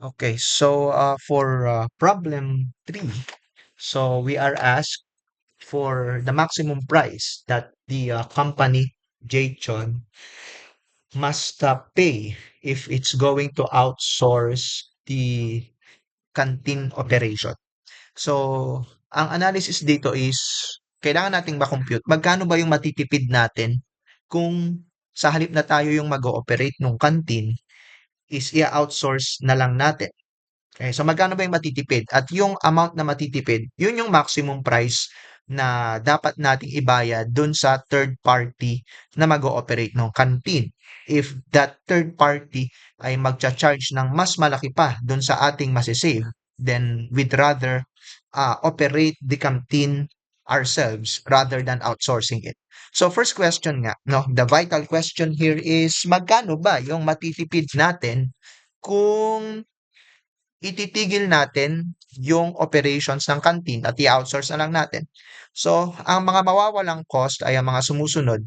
Okay, so for problem 3, so we are asked for the maximum price that the company Jachon must pay if it's going to outsource the canteen operation. So, ang analysis dito is kailangan nating ma-compute magkano ba yung matitipid natin kung sa halip na tayo yung mag-ooperate ng canteen is i-outsource na lang natin. Okay, so magkano ba yung matitipid? At yung amount na matitipid, yun yung maximum price na dapat nating ibayad dun sa third party na mag-ooperate ng canteen. If that third party ay magcha-charge ng mas malaki pa dun sa ating masisave, then we'd rather operate the canteen ourselves rather than outsourcing it. So first question nga, no, the vital question here is magkano ba yung matitipid natin kung ititigil natin yung operations ng canteen at i-outsource na lang natin. So, ang mga mawawalang cost ay ang mga sumusunod.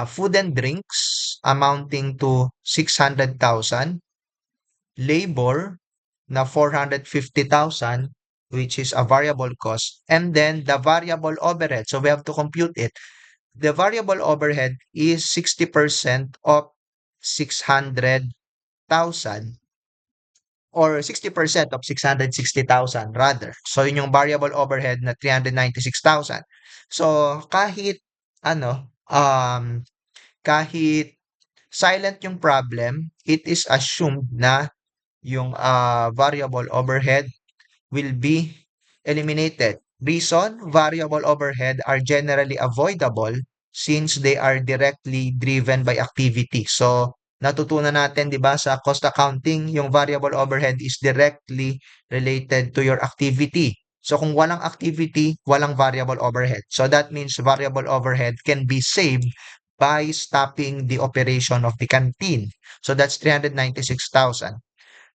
Food and drinks amounting to 600,000, labor na 450,000, which is a variable cost, and then the variable overhead. So, we have to compute it. The variable overhead is 60% of 600,000 or 60% of 660,000 rather. So yun yung variable overhead na 396,000. So kahit silent yung problem, it is assumed na yung variable overhead will be eliminated. Reason, variable overhead are generally avoidable since they are directly driven by activity. So, natutunan natin, di ba, sa cost accounting, yung variable overhead is directly related to your activity. So, kung walang activity, walang variable overhead. So, that means variable overhead can be saved by stopping the operation of the canteen. So, that's 396,000.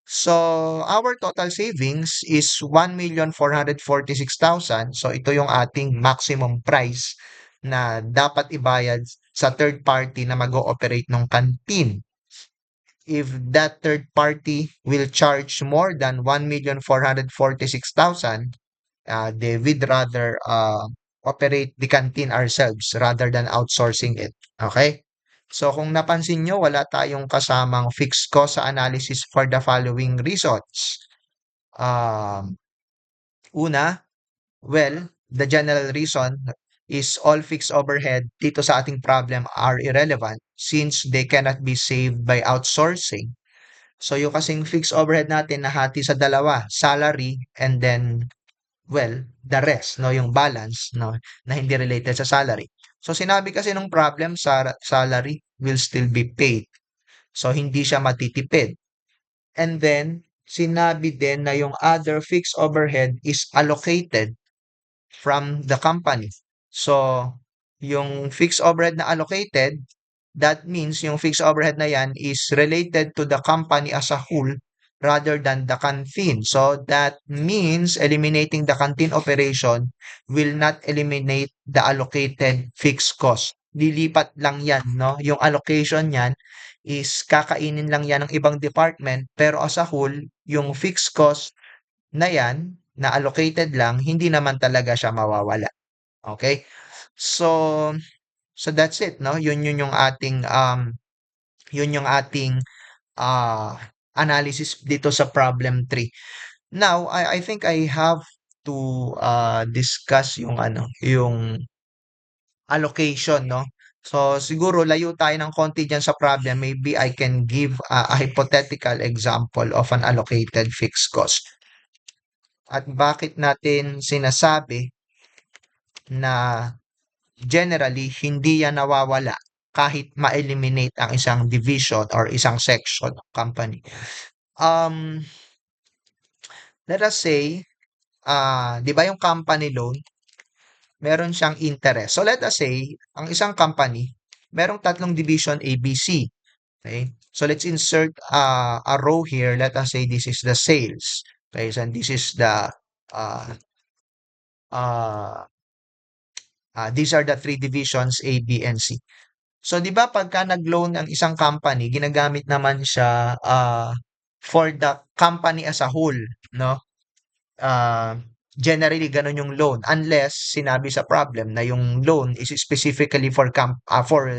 So, our total savings is 1,446,000. So, ito yung ating maximum price na dapat ibayad sa third party na mag-ooperate ng canteen. If that third party will charge more than 1,446,000, they would rather operate the canteen ourselves rather than outsourcing it. Okay? So kung napansin nyo, wala tayong kasamang fixed cost sa analysis for the following reasons. Um, Una, well, the general reason is all fixed overhead dito sa ating problem are irrelevant since they cannot be saved by outsourcing. So yung kasing fixed overhead natin nahati sa dalawa, salary and then well, the rest, no, yung balance, no, na hindi related sa salary. So sinabi kasi nung problem sa salary will still be paid. So hindi siya matitipid. And then sinabi din na yung other fixed overhead is allocated from the company. So yung fixed overhead na allocated, that means yung fixed overhead na yan is related to the company as a whole rather than the canteen. So that means eliminating the canteen operation will not eliminate the allocated fixed cost. Lilipat lang yan, no? Yung allocation yan is kakainin lang yan ng ibang department pero as a whole, yung fixed cost na yan, na allocated lang, hindi naman talaga siya mawawala. Okay? So, so that's it, no? Yun yung ating analysis dito sa problem 3. Now, I think I have to discuss yung yung allocation, no? So, siguro layo tayo ng konti dyan sa problem. Maybe I can give a hypothetical example of an allocated fixed cost. At bakit natin sinasabi na generally hindi yan nawawala kahit ma-eliminate ang isang division or isang section of company. Let us say, 'di ba yung company loan, meron siyang interest. So let us say, ang isang company, merong tatlong division A, B, C. Okay? So let's insert a row here. Let us say this is the sales. Okay? So this is the uh, uh, these are the three divisions A, B, and C. So 'di ba pagka nag-loan ang isang company, ginagamit naman siya for the company as a whole, no? Ah, Generally ganun yung loan unless sinabi sa problem na yung loan is specifically for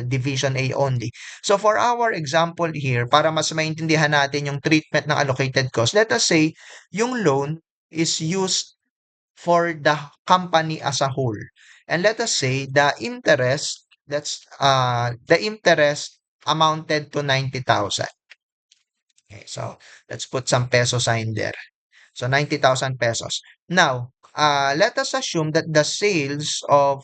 division A only. So for our example here, para mas maintindihan natin yung treatment ng allocated cost, let us say yung loan is used for the company as a whole. And let us say the interest amounted to 90,000. Okay, so let's put some peso sign there. So 90,000 pesos. Now, let us assume that the sales of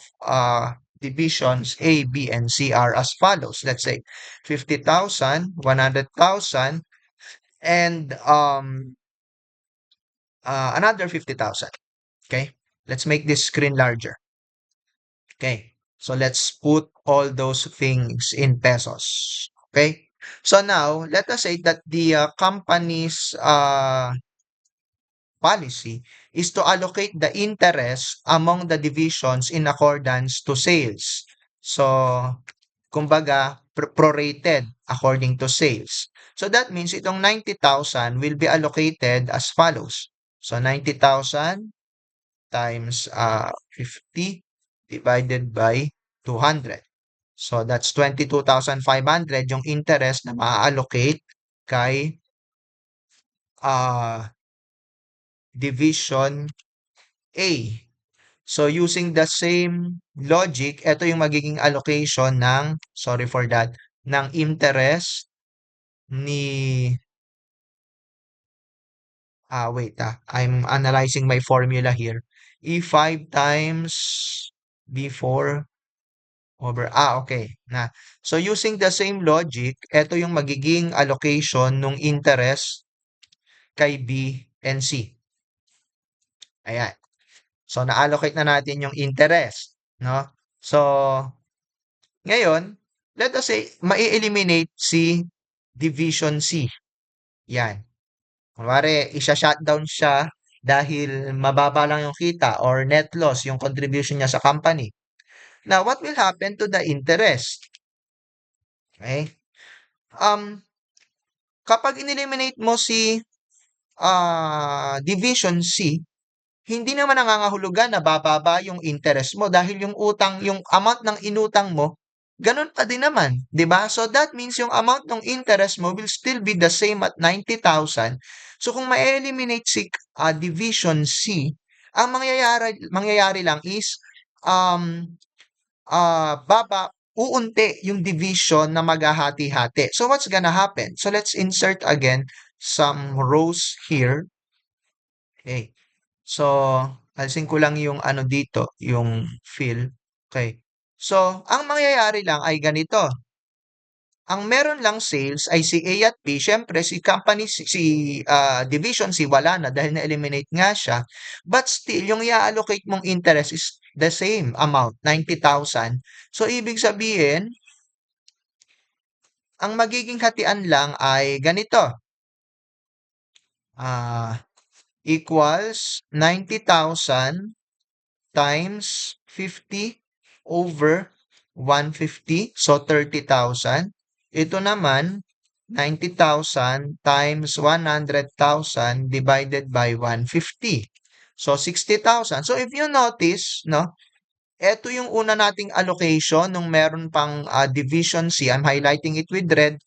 divisions A, B, and C are as follows. Let's say 50,000, 100,000, and another 50,000. Okay, let's make this screen larger. Okay, so let's put all those things in pesos. Okay, so now let us say that the company's policy is to allocate the interest among the divisions in accordance to sales. So, kumbaga, prorated according to sales. So that means itong 90,000 will be allocated as follows. So 90,000 times 50 divided by 200. So that's 22,500 yung interest na ma-allocate kay division A. So using the same logic, ito yung magiging allocation ng, sorry for that, ng interest ni, I'm analyzing my formula here. E5 times B4 over, okay, na. So using the same logic, ito yung magiging allocation ng interest kay B and C. Ayan. So na-allocate na natin yung interest, no? So ngayon, let us say mai-eliminate si division C. Yan. Kunwari, isa-shutdown siya dahil mababa lang yung kita or net loss yung contribution niya sa company. Now, what will happen to the interest? Okay? Kapag in-eliminate mo si division C, hindi naman nangangahulugan na bababa yung interest mo dahil yung amount ng inutang mo, ganun pa din naman, 'di ba? So that means yung amount ng interest mo will still be the same at 90,000. So kung ma-eliminate si division C, ang mangyayari lang is um uunti yung division na maghahati-hati. So what's gonna happen? So let's insert again some rows here. Okay. So, alisin ko lang yung ano dito, yung fill. Okay. So, ang mangyayari lang ay ganito. Ang meron lang sales ay si A at B. Siyempre, si Division C wala na dahil na-eliminate nga siya. But still, yung i-allocate mong interest is the same amount, 90,000. So, ibig sabihin, ang magiging hatian lang ay ganito. Equals 90,000 times 50 over 150. So, 30,000. Ito naman, 90,000 times 100,000 divided by 150. So, 60,000. So, if you notice, no, ito yung una nating allocation nung meron pang division C. I'm highlighting it with red.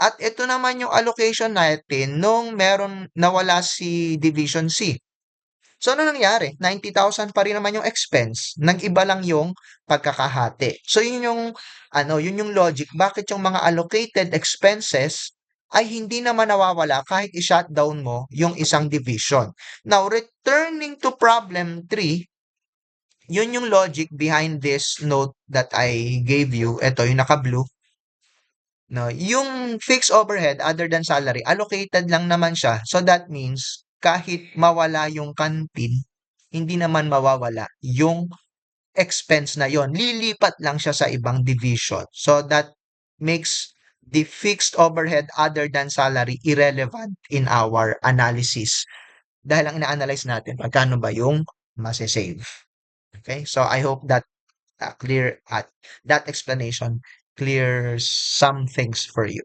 At ito naman yung allocation natin nung meron nawala si division C. So, ano nangyari? 90,000 pa rin naman yung expense. Nag-iba lang yung pagkakahati. So, yun yung logic. Bakit yung mga allocated expenses ay hindi naman nawawala kahit i-shutdown mo yung isang division. Now, returning to problem 3, yun yung logic behind this note that I gave you. Ito, yung naka-blue. No, yung fixed overhead other than salary, allocated lang naman siya. So that means kahit mawala yung canteen, hindi naman mawawala yung expense na yon. Lilipat lang siya sa ibang division. So that makes the fixed overhead other than salary irrelevant in our analysis. Dahil ang ina-analyze natin, magkano ba yung masasave. Okay? So I hope that clear at that explanation clears some things for you.